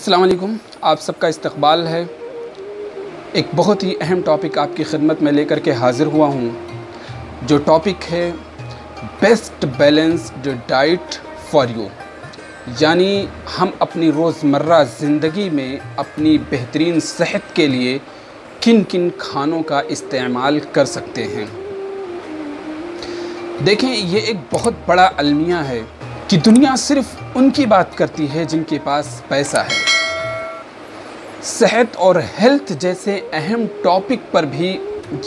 अस्सलाम वालेकुम, आप सबका इस्तकबाल है। एक बहुत ही अहम टॉपिक आपकी खिदमत में लेकर के हाज़िर हुआ हूँ, जो टॉपिक है best balanced diet for you. यानी हम अपनी रोज़मर्रा ज़िंदगी में अपनी बेहतरीन सेहत के लिए किन किन खानों का इस्तेमाल कर सकते हैं। देखें, ये एक बहुत बड़ा अलमिया है कि दुनिया सिर्फ उनकी बात करती है जिनके पास पैसा है। सेहत और हेल्थ जैसे अहम टॉपिक पर भी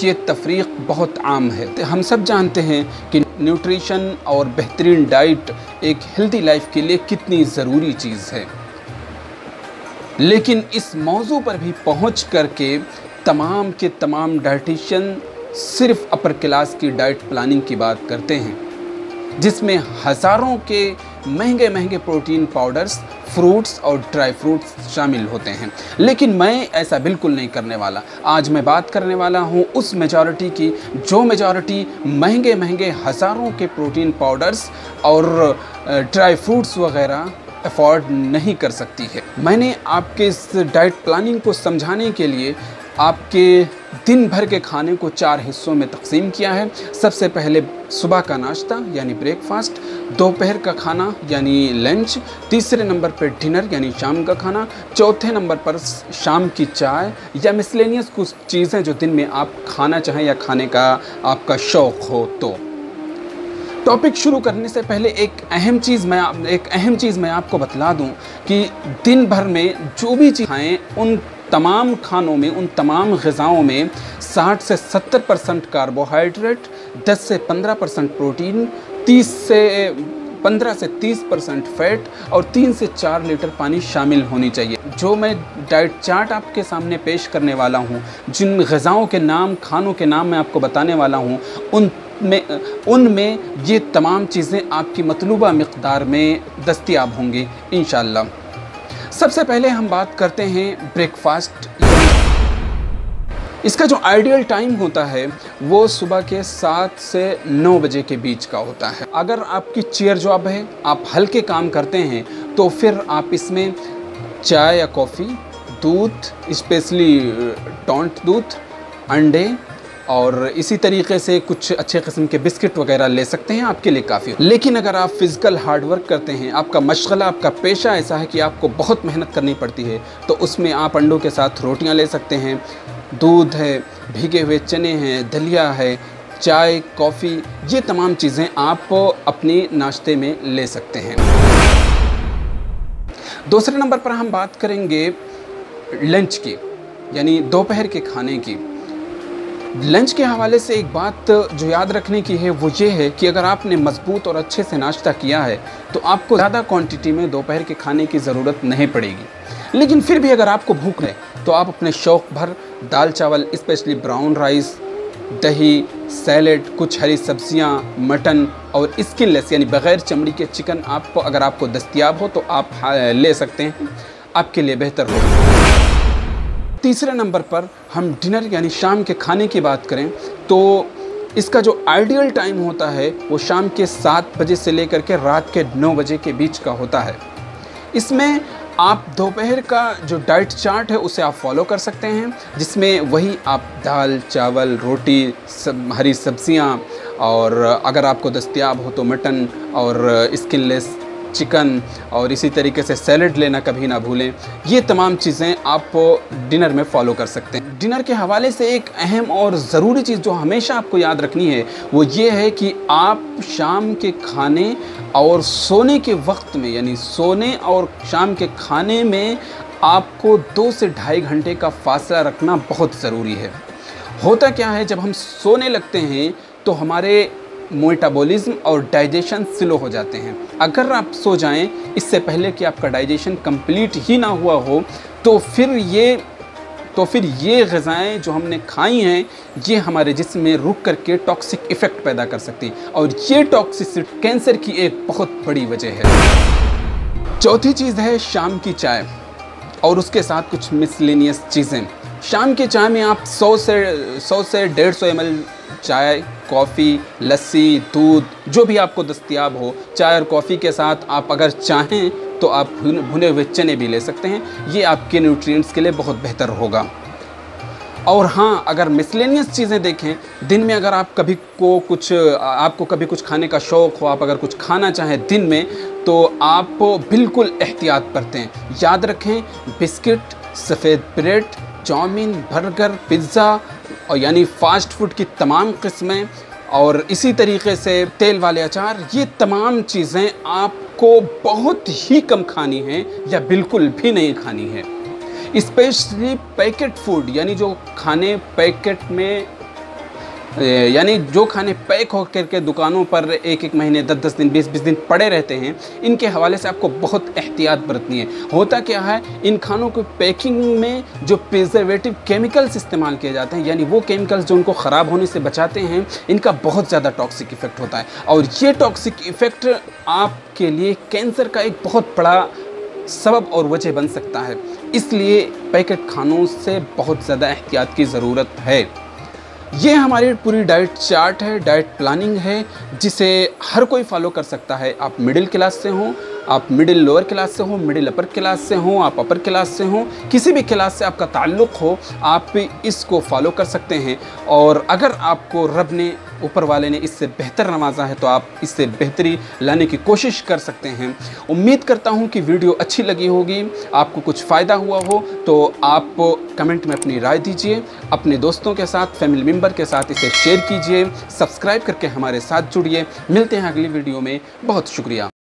ये तफरीक बहुत आम है। हम सब जानते हैं कि न्यूट्रिशन और बेहतरीन डाइट एक हेल्दी लाइफ के लिए कितनी ज़रूरी चीज़ है, लेकिन इस मौजू पर भी पहुंच करके तमाम के तमाम डाइटिशियन सिर्फ अपर क्लास की डाइट प्लानिंग की बात करते हैं, जिसमें हज़ारों के महंगे महंगे प्रोटीन पाउडर्स, फ्रूट्स और ड्राई फ्रूट्स शामिल होते हैं। लेकिन मैं ऐसा बिल्कुल नहीं करने वाला। आज मैं बात करने वाला हूँ उस मेजॉरिटी की जो मेजॉरिटी महंगे महंगे हज़ारों के प्रोटीन पाउडर्स और ड्राई फ्रूट्स वगैरह अफोर्ड नहीं कर सकती है। मैंने आपके इस डाइट प्लानिंग को समझाने के लिए आपके दिन भर के खाने को 4 हिस्सों में तकसीम किया है। सबसे पहले सुबह का नाश्ता यानी ब्रेकफास्ट, दोपहर का खाना यानी लंच, तीसरे नंबर पर डिनर यानी शाम का खाना, चौथे नंबर पर शाम की चाय या मिसलेनियस कुछ चीज़ें जो दिन में आप खाना चाहें या खाने का आपका शौक़ हो। तो टॉपिक शुरू करने से पहले एक अहम चीज़ मैं आपको बतला दूं कि दिन भर में जो भी चीज़ खाएँ उन तमाम खानों में, उन तमाम ग़िज़ाओं में 60 से 70% कार्बोहाइड्रेट, 10 से 15% प्रोटीन, 15 से 30% फैट और 3 से 4 लीटर पानी शामिल होनी चाहिए। जो मैं डाइट चार्ट आपके सामने पेश करने वाला हूँ, जिन ग़िज़ाओं के नाम, खानों के नाम मैं आपको बताने वाला हूँ, उनमें ये तमाम चीज़ें आपकी मतलूबा मिक़दार में दस्तयाब होंगी इंशाअल्लाह। सबसे पहले हम बात करते हैं ब्रेकफास्ट। इसका जो आइडियल टाइम होता है वो सुबह के 7 से 9 बजे के बीच का होता है। अगर आपकी चेयर जॉब है, आप हल्के काम करते हैं, तो फिर आप इसमें चाय या कॉफ़ी, दूध, स्पेशली टोंट दूध, अंडे और इसी तरीके से कुछ अच्छे किस्म के बिस्किट वगैरह ले सकते हैं, आपके लिए काफ़ी। लेकिन अगर आप फ़िज़िकल हार्ड वर्क करते हैं, आपका मशगला, आपका पेशा ऐसा है कि आपको बहुत मेहनत करनी पड़ती है, तो उसमें आप अंडों के साथ रोटियां ले सकते हैं, दूध है, भीगे हुए चने हैं, दलिया है, चाय, कॉफ़ी, ये तमाम चीज़ें आप अपने नाश्ते में ले सकते हैं। दूसरे नंबर पर हम बात करेंगे लंच की, यानी दोपहर के खाने की। लंच के हवाले से एक बात जो याद रखने की है वो ये है कि अगर आपने मज़बूत और अच्छे से नाश्ता किया है तो आपको ज़्यादा क्वांटिटी में दोपहर के खाने की ज़रूरत नहीं पड़ेगी। लेकिन फिर भी अगर आपको भूख है तो आप अपने शौक़ भर दाल चावल, स्पेशली ब्राउन राइस, दही, सैलेड, कुछ हरी सब्जियां, मटन और स्किनलेस यानी बग़ैर चमड़ी के चिकन अगर आपको दस्तयाब हो तो आप ले सकते हैं, आपके लिए बेहतर होगा। तीसरे नंबर पर हम डिनर यानी शाम के खाने की बात करें तो इसका जो आइडियल टाइम होता है वो शाम के 7 बजे से लेकर के रात के 9 बजे के बीच का होता है। इसमें आप दोपहर का जो डाइट चार्ट है उसे आप फॉलो कर सकते हैं, जिसमें वही आप दाल, चावल, रोटी, हरी सब्जियां और अगर आपको दस्तयाब हो तो मटन और स्किनलेस चिकन और इसी तरीके से सैलेड लेना कभी ना भूलें। ये तमाम चीज़ें आप डिनर में फॉलो कर सकते हैं। डिनर के हवाले से एक अहम और ज़रूरी चीज़ जो हमेशा आपको याद रखनी है वो ये है कि आप शाम के खाने और सोने के वक्त में, यानी सोने और शाम के खाने में आपको 2 से ढाई घंटे का फासला रखना बहुत ज़रूरी है। होता क्या है, जब हम सोने लगते हैं तो हमारे मेटाबॉलिज्म और डाइजेशन स्लो हो जाते हैं। अगर आप सो जाएं इससे पहले कि आपका डाइजेशन कंप्लीट ही ना हुआ हो तो फिर ये ग़िज़ाएँ जो हमने खाई हैं ये हमारे जिस्म में रुक करके टॉक्सिक इफ़ेक्ट पैदा कर सकती हैं और ये टॉक्सिसिटी कैंसर की एक बहुत बड़ी वजह है। चौथी चीज़ है शाम की चाय और उसके साथ कुछ मिसलेनियस चीज़ें। शाम के चाय में आप 100 से 150 ml चाय, कॉफ़ी, लस्सी, दूध, जो भी आपको दस्तयाब हो, चाय और कॉफ़ी के साथ आप अगर चाहें तो आप भुने हुए चने भी ले सकते हैं, ये आपके न्यूट्रिएंट्स के लिए बहुत बेहतर होगा। और हाँ, अगर मिसलेनियस चीज़ें देखें, दिन में अगर आपको कभी कुछ खाने का शौक़ हो, आप अगर कुछ खाना चाहें दिन में, तो आप बिल्कुल एहतियात बरतें। याद रखें, बिस्किट, सफ़ेद ब्रेड, चाउमीन, बर्गर, पिज़्ज़ा और यानी फ़ास्ट फूड की तमाम किस्में और इसी तरीके से तेल वाले अचार, ये तमाम चीज़ें आपको बहुत ही कम खानी हैं या बिल्कुल भी नहीं खानी है। स्पेशली पैकेट फूड, यानी जो खाने पैकेट में यानी जो खाने पैक होकर के दुकानों पर 1-1 महीने, 10-10 दिन, 20-20 दिन पड़े रहते हैं, इनके हवाले से आपको बहुत एहतियात बरतनी है। होता क्या है, इन खानों को पैकिंग में जो प्रिजर्वेटिव केमिकल्स इस्तेमाल किए जाते हैं, यानी वो केमिकल्स जो उनको ख़राब होने से बचाते हैं, इनका बहुत ज़्यादा टॉक्सिक इफ़ेक्ट होता है और ये टॉक्सिक इफ़ेक्ट आपके लिए कैंसर का एक बहुत बड़ा सबब और वजह बन सकता है। इसलिए पैकेट खानों से बहुत ज़्यादा एहतियात की ज़रूरत है। ये हमारी पूरी डाइट चार्ट है, डाइट प्लानिंग है, जिसे हर कोई फॉलो कर सकता है। आप मिडिल क्लास से हों, आप मिडिल लोअर क्लास से हों, मिडिल अपर क्लास से हों, आप अपर क्लास से हों, किसी भी क्लास से आपका ताल्लुक़ हो, आप इसको फॉलो कर सकते हैं। और अगर आपको रब ने, ऊपर वाले ने इससे बेहतर नवाजा है, तो आप इससे बेहतरी लाने की कोशिश कर सकते हैं। उम्मीद करता हूं कि वीडियो अच्छी लगी होगी, आपको कुछ फ़ायदा हुआ हो, तो आप कमेंट में अपनी राय दीजिए, अपने दोस्तों के साथ, फैमिली मेम्बर के साथ इसे शेयर कीजिए, सब्सक्राइब करके हमारे साथ जुड़िए। मिलते हैं अगली वीडियो में। बहुत शुक्रिया।